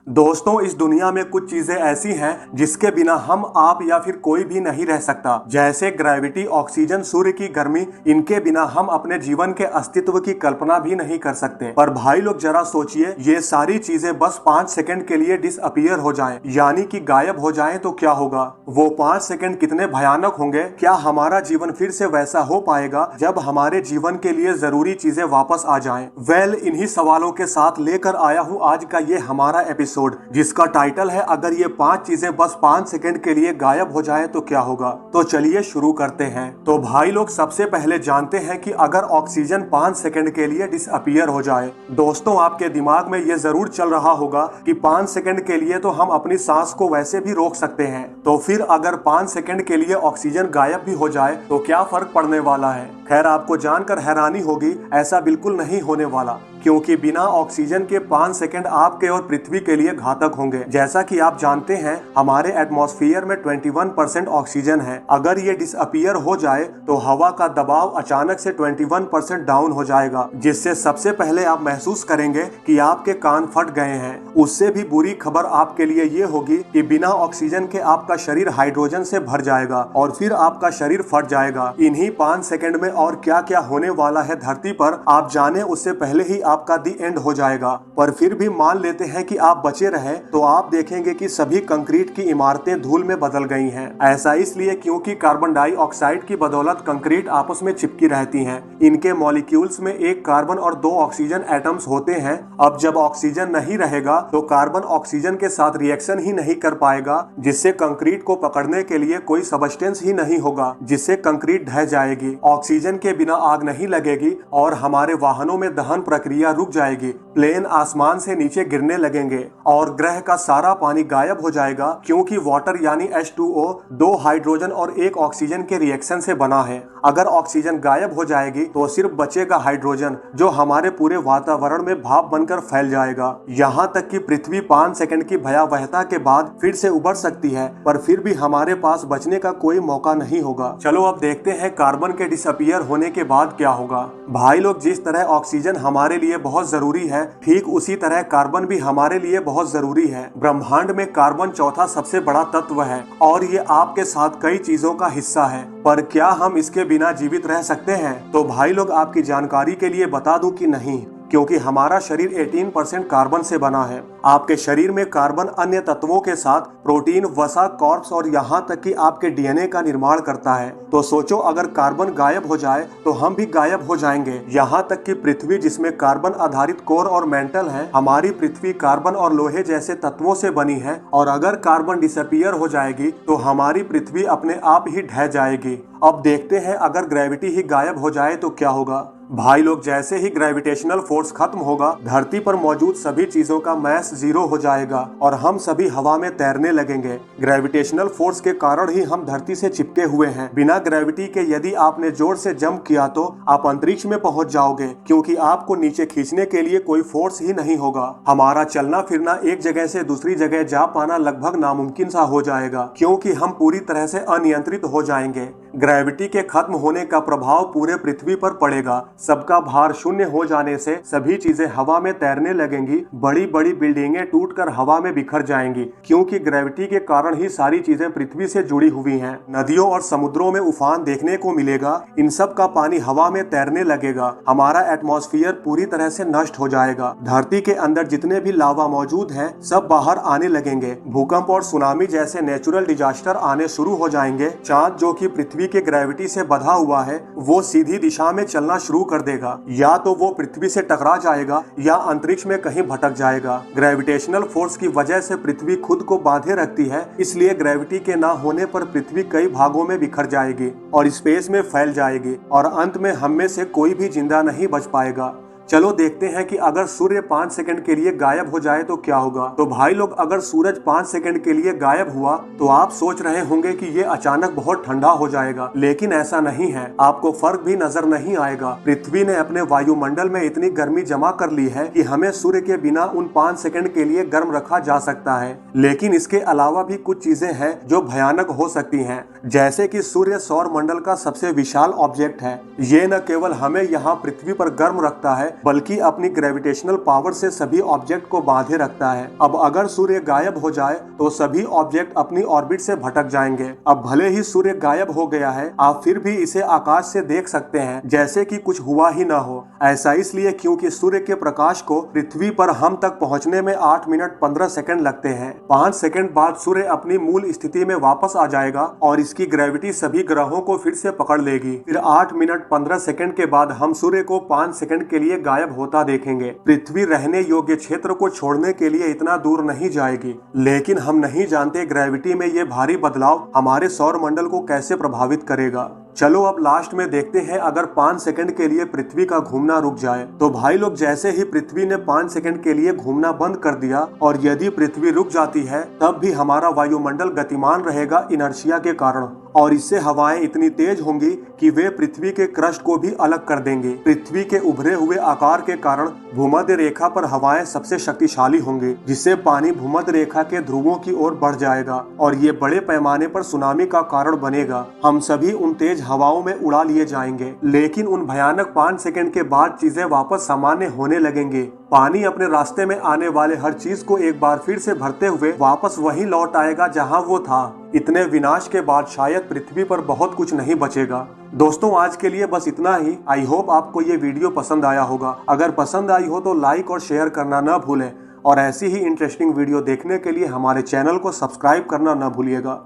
दोस्तों, इस दुनिया में कुछ चीजें ऐसी हैं जिसके बिना हम, आप या फिर कोई भी नहीं रह सकता। जैसे ग्रेविटी, ऑक्सीजन, सूर्य की गर्मी, इनके बिना हम अपने जीवन के अस्तित्व की कल्पना भी नहीं कर सकते। पर भाई लोग जरा सोचिए, ये सारी चीजें बस 5 सेकंड के लिए डिसअपीयर हो जाएं, यानी कि गायब हो जाएं तो क्या होगा? वो 5 सेकंड कितने भयानक होंगे? क्या हमारा जीवन फिर से वैसा हो पाएगा जब हमारे जीवन के लिए जरूरी चीजें वापस आ जाएं? इन्हीं सवालों के साथ लेकर आया हूँ आज का ये हमारा एपिसोड, जिसका टाइटल है अगर ये 5 चीजें बस 5 सेकंड के लिए गायब हो जाए तो क्या होगा। तो चलिए शुरू करते हैं। तो भाई लोग, सबसे पहले जानते हैं कि अगर ऑक्सीजन 5 सेकंड के लिए डिसअपीयर हो जाए। दोस्तों, आपके दिमाग में ये जरूर चल रहा होगा कि 5 सेकंड के लिए तो हम अपनी सांस को वैसे भी रोक सकते हैं, तो फिर अगर 5 सेकंड के लिए ऑक्सीजन गायब भी हो जाए तो क्या फर्क पड़ने वाला है? खैर, आपको जानकर हैरानी होगी, ऐसा बिल्कुल नहीं होने वाला, क्योंकि बिना ऑक्सीजन के 5 सेकंड आपके और पृथ्वी के लिए घातक होंगे। जैसा कि आप जानते हैं, हमारे एटमॉस्फेयर में 21% ऑक्सीजन है। अगर ये डिसअपीयर हो जाए तो हवा का दबाव अचानक से 21% डाउन हो जाएगा, जिससे सबसे पहले आप महसूस करेंगे कि आपके कान फट गए हैं। उससे भी बुरी खबर आपके लिए ये होगी कि बिना ऑक्सीजन के आपका शरीर हाइड्रोजन से भर जाएगा और फिर आपका शरीर फट जाएगा। इन्हीं 5 सेकंड में और क्या क्या होने वाला है धरती पर, आप जाने उससे पहले ही आपका दी एंड हो जाएगा। पर फिर भी मान लेते हैं कि आप बचे रहे, तो आप देखेंगे कि सभी कंक्रीट की इमारतें धूल में बदल गई हैं। ऐसा इसलिए क्योंकि कार्बन डाइऑक्साइड की बदौलत कंक्रीट आपस में चिपकी रहती हैं। इनके मॉलिक्यूल्स में एक कार्बन और 2 ऑक्सीजन एटम्स होते हैं। अब जब ऑक्सीजन नहीं रहेगा तो कार्बन ऑक्सीजन के साथ रिएक्शन ही नहीं कर पाएगा, जिससे कंक्रीट को पकड़ने के लिए कोई सबस्टेंस ही नहीं होगा, जिससे कंक्रीट ढह जाएगी। ऑक्सीजन के बिना आग नहीं लगेगी और हमारे वाहनों में दहन प्रक्रिया रुक जाएगी। प्लेन आसमान से नीचे गिरने लगेंगे और ग्रह का सारा पानी गायब हो जाएगा, क्योंकि वाटर यानी H2O 2 हाइड्रोजन और 1 ऑक्सीजन के रिएक्शन से बना है। अगर ऑक्सीजन गायब हो जाएगी तो सिर्फ बचेगा हाइड्रोजन, जो हमारे पूरे वातावरण में भाप बनकर फैल जाएगा। यहाँ तक कि पृथ्वी 5 सेकंड की भयावहता के बाद फिर से उभर सकती है, पर फिर भी हमारे पास बचने का कोई मौका नहीं होगा। चलो अब देखते हैं कार्बन के डिसअपीयर होने के बाद क्या होगा। भाई लोग, जिस तरह ऑक्सीजन हमारे लिए बहुत जरूरी है, ठीक उसी तरह कार्बन भी हमारे लिए बहुत जरूरी है। ब्रह्मांड में कार्बन चौथा सबसे बड़ा तत्व है और ये आपके साथ कई चीजों का हिस्सा है। पर क्या हम इसके बिना जीवित रह सकते हैं? तो भाई लोग, आपकी जानकारी के लिए बता दूं कि नहीं, क्योंकि हमारा शरीर 18% कार्बन से बना है। आपके शरीर में कार्बन अन्य तत्वों के साथ प्रोटीन, वसा, कॉर्प्स और यहाँ तक कि आपके डीएनए का निर्माण करता है। तो सोचो, अगर कार्बन गायब हो जाए तो हम भी गायब हो जाएंगे। यहाँ तक कि पृथ्वी, जिसमें कार्बन आधारित कोर और मेंटल है, हमारी पृथ्वी कार्बन और लोहे जैसे तत्वों से बनी है, और अगर कार्बन डिसअपीयर हो जाएगी तो हमारी पृथ्वी अपने आप ही ढह जाएगी। अब देखते हैं, अगर ग्रेविटी ही गायब हो जाए तो क्या होगा। भाई लोग, जैसे ही ग्रेविटेशनल फोर्स खत्म होगा, धरती पर मौजूद सभी चीजों का मास 0 हो जाएगा और हम सभी हवा में तैरने लगेंगे। ग्रेविटेशनल फोर्स के कारण ही हम धरती से चिपके हुए हैं। बिना ग्रेविटी के यदि आपने जोर से जंप किया तो आप अंतरिक्ष में पहुंच जाओगे, क्योंकि आपको नीचे खींचने के लिए कोई फोर्स ही नहीं होगा। हमारा चलना फिरना, एक जगह से दूसरी जगह जा पाना लगभग नामुमकिन सा हो जाएगा, क्योंकि हम पूरी तरह से अनियंत्रित हो जाएंगे। ग्रेविटी के खत्म होने का प्रभाव पूरे पृथ्वी पर पड़ेगा। सबका भार शून्य हो जाने से सभी चीजें हवा में तैरने लगेंगी। बड़ी बड़ी बिल्डिंगें टूटकर हवा में बिखर जाएंगी, क्योंकि ग्रेविटी के कारण ही सारी चीजें पृथ्वी से जुड़ी हुई हैं। नदियों और समुद्रों में उफान देखने को मिलेगा। इन सब का पानी हवा में तैरने लगेगा। हमारा एटमॉस्फेयर पूरी तरह से नष्ट हो जाएगा। धरती के अंदर जितने भी लावा मौजूद हैं, सब बाहर आने लगेंगे। भूकंप और सुनामी जैसे नेचुरल डिजास्टर आने शुरू हो जाएंगे। चांद, जो कि पृथ्वी के ग्रेविटी से बंधा हुआ है, वो सीधी दिशा में चलना शुरू कर देगा। या तो वो पृथ्वी से टकरा जाएगा या अंतरिक्ष में कहीं भटक जाएगा। ग्रेविटेशनल फोर्स की वजह से पृथ्वी खुद को बांधे रखती है, इसलिए ग्रेविटी के ना होने पर पृथ्वी कई भागों में बिखर जाएगी और स्पेस में फैल जाएगी, और अंत में हम में से कोई भी जिंदा नहीं बच पाएगा। चलो देखते हैं कि अगर सूर्य 5 सेकंड के लिए गायब हो जाए तो क्या होगा। तो भाई लोग, अगर सूरज 5 सेकंड के लिए गायब हुआ तो आप सोच रहे होंगे कि ये अचानक बहुत ठंडा हो जाएगा, लेकिन ऐसा नहीं है। आपको फर्क भी नजर नहीं आएगा। पृथ्वी ने अपने वायुमंडल में इतनी गर्मी जमा कर ली है कि हमें सूर्य के बिना उन 5 सेकंड के लिए गर्म रखा जा सकता है। लेकिन इसके अलावा भी कुछ चीजें हैं जो भयानक हो सकती हैं, जैसे कि सूर्य सौर मंडल का सबसे विशाल ऑब्जेक्ट है। ये न केवल हमें यहाँ पृथ्वी पर गर्म रखता है, बल्कि अपनी ग्रेविटेशनल पावर से सभी ऑब्जेक्ट को बांधे रखता है। अब अगर सूर्य गायब हो जाए तो सभी ऑब्जेक्ट अपनी ऑर्बिट से भटक जाएंगे। अब भले ही सूर्य गायब हो गया है, आप फिर भी इसे आकाश से देख सकते हैं जैसे कि कुछ हुआ ही ना हो। ऐसा इसलिए क्योंकि सूर्य के प्रकाश को पृथ्वी पर हम तक पहुंचने में 8 मिनट 15 सेकंड लगते हैं। 5 सेकंड बाद सूर्य अपनी मूल स्थिति में वापस आ जाएगा और इसकी ग्रेविटी सभी ग्रहों को फिर से पकड़ लेगी। फिर 8 मिनट 15 सेकंड के बाद हम सूर्य को 5 सेकंड के लिए गायब होता देखेंगे। पृथ्वी रहने योग्य क्षेत्र को छोड़ने के लिए इतना दूर नहीं जाएगी, लेकिन हम नहीं जानते ग्रेविटी में ये भारी बदलाव हमारे सौर मंडल को कैसे प्रभावित करेगा। चलो अब लास्ट में देखते हैं, अगर 5 सेकंड के लिए पृथ्वी का घूमना रुक जाए तो भाई लोग, जैसे ही पृथ्वी ने 5 सेकंड के लिए घूमना बंद कर दिया और यदि पृथ्वी रुक जाती है तब भी हमारा वायुमंडल गतिमान रहेगा इनर्शिया के कारण, और इससे हवाएं इतनी तेज होंगी कि वे पृथ्वी के क्रस्ट को भी अलग कर देंगे। पृथ्वी के उभरे हुए आकार के कारण भूमध्य रेखा पर हवाएं सबसे शक्तिशाली होंगी, जिससे पानी भूमध्य रेखा के ध्रुवों की ओर बढ़ जाएगा और ये बड़े पैमाने पर सुनामी का कारण बनेगा। हम सभी उन तेज हवाओं में उड़ा लिए जाएंगे, लेकिन उन भयानक 5 सेकंड के बाद चीजें वापस सामान्य होने लगेंगे। पानी अपने रास्ते में आने वाले हर चीज को एक बार फिर से भरते हुए वापस वहीं लौट आएगा जहां वो था। इतने विनाश के बाद शायद पृथ्वी पर बहुत कुछ नहीं बचेगा। दोस्तों, आज के लिए बस इतना ही। आई होप आपको ये वीडियो पसंद आया होगा। अगर पसंद आई हो तो लाइक और शेयर करना न भूलें, और ऐसी ही इंटरेस्टिंग वीडियो देखने के लिए हमारे चैनल को सब्सक्राइब करना न भूलिएगा।